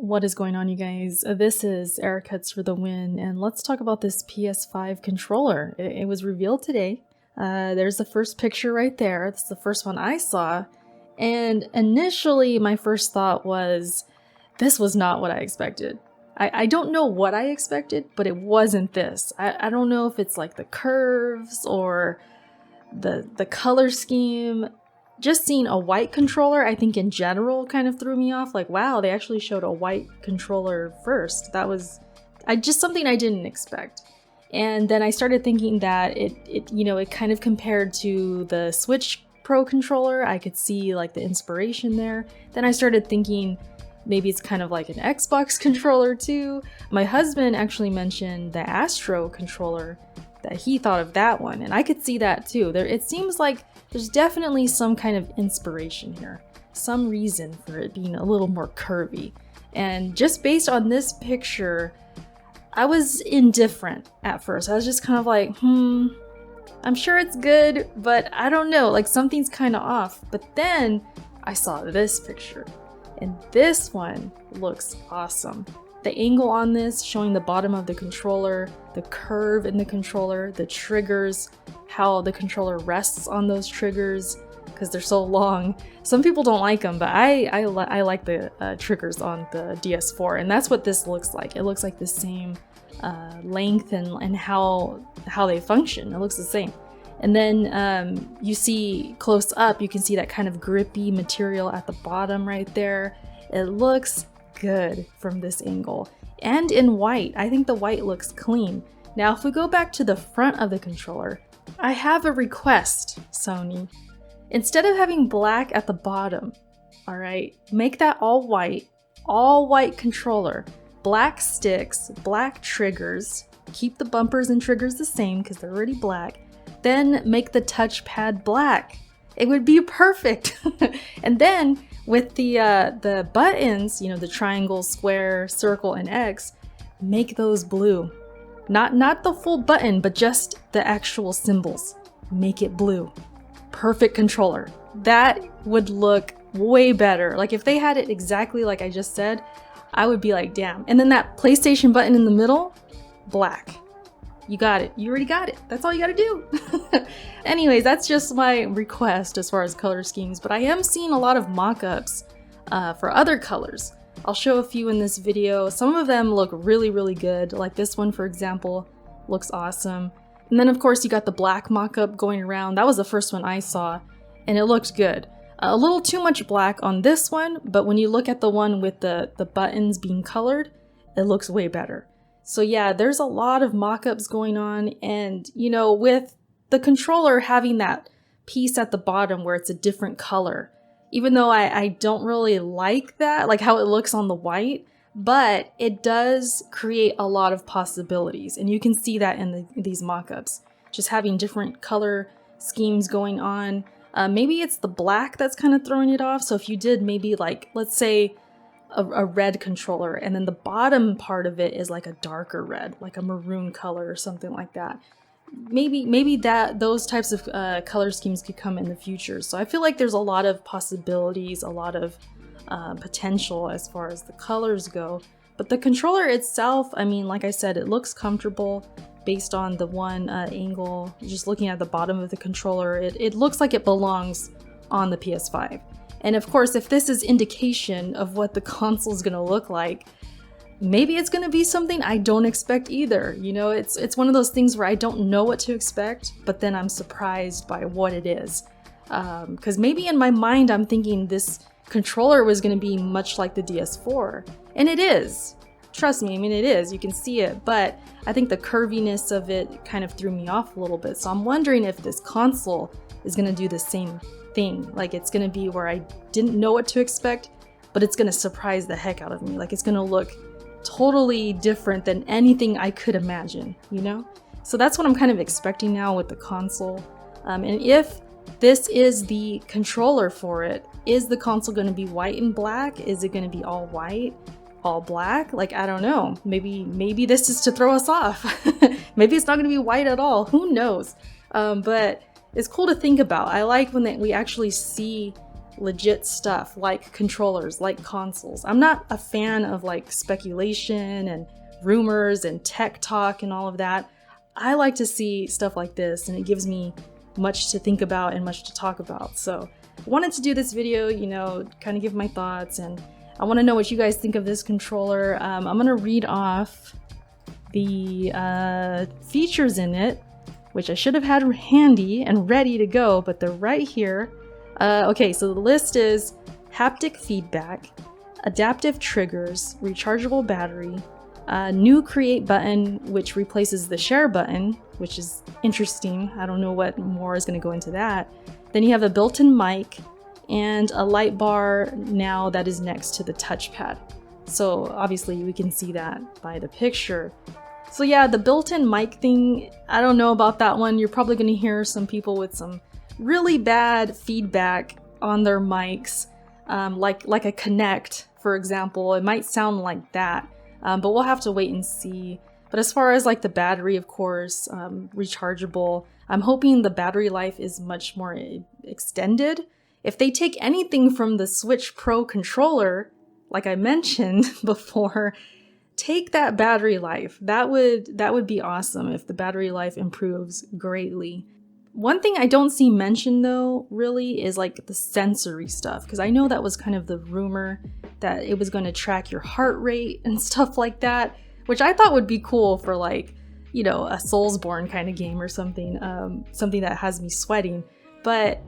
What is going on, you guys? This is Eric Cuts for the Win, and let's talk about this PS5 controller. It was revealed today. There's the first picture right there. That's the first one I saw. And initially, my first thought was, this was not what I expected. I don't know what I expected, but it wasn't this. I don't know if it's like the curves or the color scheme. Just seeing a white controller, I think in general, kind of threw me off. Like, wow, they actually showed a white controller first. That was just something I didn't expect. And then I started thinking that it kind of compared to the Switch Pro controller. I could see like the inspiration there. Then I started thinking maybe it's kind of like an Xbox controller too. My husband actually mentioned the Astro controller, that he thought of that one, and I could see that too. It seems like there's definitely some kind of inspiration here, some reason for it being a little more curvy. And just based on this picture, I was indifferent at first. I was just kind of like, I'm sure it's good, but I don't know, like something's kind of off. But then I saw this picture, and this one looks awesome. The angle on this, showing the bottom of the controller, the curve in the controller, the triggers, how the controller rests on those triggers because they're so long. Some people don't like them, but I like the triggers on the DS4, and that's what this looks like. It looks like the same length and how they function. It looks the same. And then you see close up, you can see that kind of grippy material at the bottom right there. It looks good from this angle, and in white. I think the white looks clean. Now if we go back to the front of the controller, I have a request, Sony. Instead of having black at the bottom, all right, make that all white controller, black sticks, black triggers, keep the bumpers and triggers the same because they're already black, then make the touchpad black. It would be perfect. And then with the buttons, the triangle, square, circle, and X, make those blue. Not the full button, but just the actual symbols. Make it blue. Perfect controller. That would look way better. Like if they had it exactly like I just said, I would be like, damn. And then that PlayStation button in the middle, black. You got it. You already got it. That's all you gotta do. Anyways, that's just my request as far as color schemes, but I am seeing a lot of mock-ups for other colors. I'll show a few in this video. Some of them look really, really good. Like this one, for example, looks awesome. And then of course you got the black mock-up going around. That was the first one I saw, and it looked good. A little too much black on this one, but when you look at the one with the buttons being colored, it looks way better. So yeah, there's a lot of mock-ups going on, and with the controller having that piece at the bottom where it's a different color, even though I don't really like that, like how it looks on the white, but it does create a lot of possibilities, and you can see that in these mock-ups. Just having different color schemes going on. Maybe it's the black that's kind of throwing it off, so if you did maybe like, let's say, a red controller, and then the bottom part of it is like a darker red, like a maroon color or something like that. Maybe those types of color schemes could come in the future. So I feel like there's a lot of possibilities, a lot of potential as far as the colors go. But the controller itself, I mean, like I said, it looks comfortable based on the one angle. Just looking at the bottom of the controller, it looks like it belongs on the PS5. And of course, if this is indication of what the console is going to look like, maybe it's going to be something I don't expect either. It's one of those things where I don't know what to expect, but then I'm surprised by what it is. Because maybe in my mind, I'm thinking this controller was going to be much like the DS4. And it is. Trust me, I mean, it is. You can see it. But I think the curviness of it kind of threw me off a little bit. So I'm wondering if this console is going to do the same thing. Like it's going to be where I didn't know what to expect, but it's going to surprise the heck out of me. Like it's going to look totally different than anything I could imagine, So that's what I'm kind of expecting now with the console. And if this is the controller for it, is the console going to be white and black? Is it going to be all white, all black? Like, I don't know. Maybe this is to throw us off. Maybe it's not going to be white at all. Who knows? But it's cool to think about. I like when we actually see legit stuff like controllers, like consoles. I'm not a fan of like speculation and rumors and tech talk and all of that. I like to see stuff like this, and it gives me much to think about and much to talk about. So I wanted to do this video, you know, kind of give my thoughts, and I want to know what you guys think of this controller. I'm going to read off the features in it, which I should have had handy and ready to go, but they're right here. Okay, so the list is haptic feedback, adaptive triggers, rechargeable battery, new create button, which replaces the share button, which is interesting. I don't know what more is going to go into that. Then you have a built-in mic and a light bar now that is next to the touchpad. So obviously we can see that by the picture. So yeah, the built-in mic thing, I don't know about that one. You're probably going to hear some people with some really bad feedback on their mics, like a Connect, for example. It might sound like that, but we'll have to wait and see. But as far as like the battery, of course, rechargeable, I'm hoping the battery life is much more extended. If they take anything from the Switch Pro controller, like I mentioned before, take that battery life. That would be awesome if the battery life improves greatly. One thing I don't see mentioned though, really, is like the sensory stuff, because I know that was kind of the rumor that it was going to track your heart rate and stuff like that, which I thought would be cool for like, you know, a Soulsborne kind of game or something, something that has me sweating. But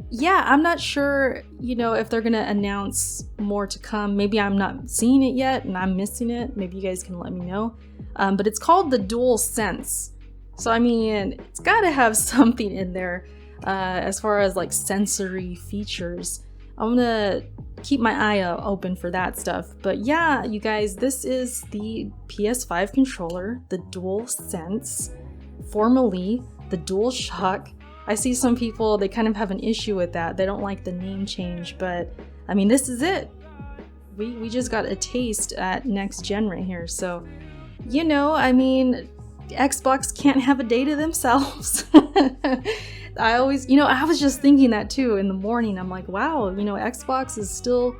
yeah, I'm not sure, you know, if they're gonna announce more to come. Maybe I'm not seeing it yet and I'm missing it. Maybe you guys can let me know. But it's called the DualSense. So I mean, it's gotta have something in there as far as like sensory features. I'm gonna keep my eye open for that stuff. But yeah, you guys, this is the PS5 controller, the DualSense, formerly the DualShock. I see some people, they kind of have an issue with that. They don't like the name change, but I mean, this is it. We just got a taste at next gen right here. So, you know, I mean, Xbox can't have a day to themselves. I always, you know, I was just thinking that too in the morning. I'm like, wow, you know, Xbox is still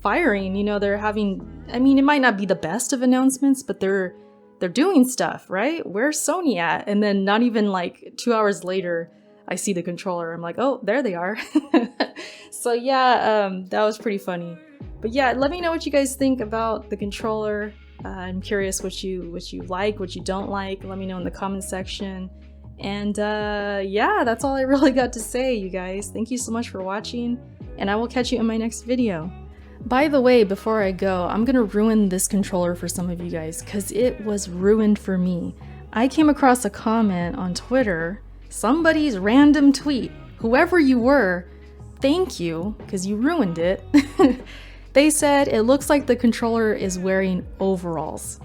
firing. You know, they're having, I mean, it might not be the best of announcements, but they're doing stuff, right? Where's Sony at? And then not even like 2 hours later, I see the controller. I'm like, oh, there they are. So yeah, that was pretty funny. But yeah, let me know what you guys think about the controller. I'm curious what you like, what you don't like. Let me know in the comment section. And yeah, that's all I really got to say, you guys. Thank you so much for watching, and I will catch you in my next video. By the way, before I go, I'm gonna ruin this controller for some of you guys, because it was ruined for me. I came across a comment on Twitter, somebody's random tweet. Whoever you were, thank you, because you ruined it. They said it looks like the controller is wearing overalls.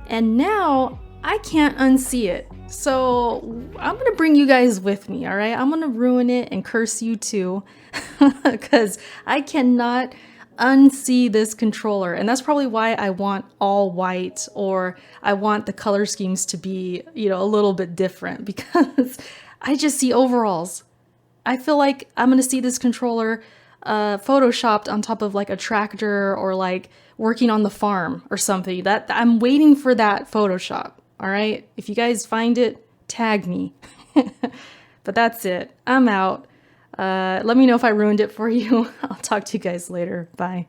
And now I can't unsee it. So I'm gonna bring you guys with me, all right? I'm gonna ruin it and curse you too, because I cannot unsee this controller. And that's probably why I want all white, or I want the color schemes to be, you know, a little bit different, because I just see overalls. I feel like I'm gonna see this controller photoshopped on top of like a tractor, or like working on the farm or something. That I'm waiting for that Photoshop. All right, if you guys find it, tag me. But that's it. I'm out. Let me know if I ruined it for you. I'll talk to you guys later. Bye.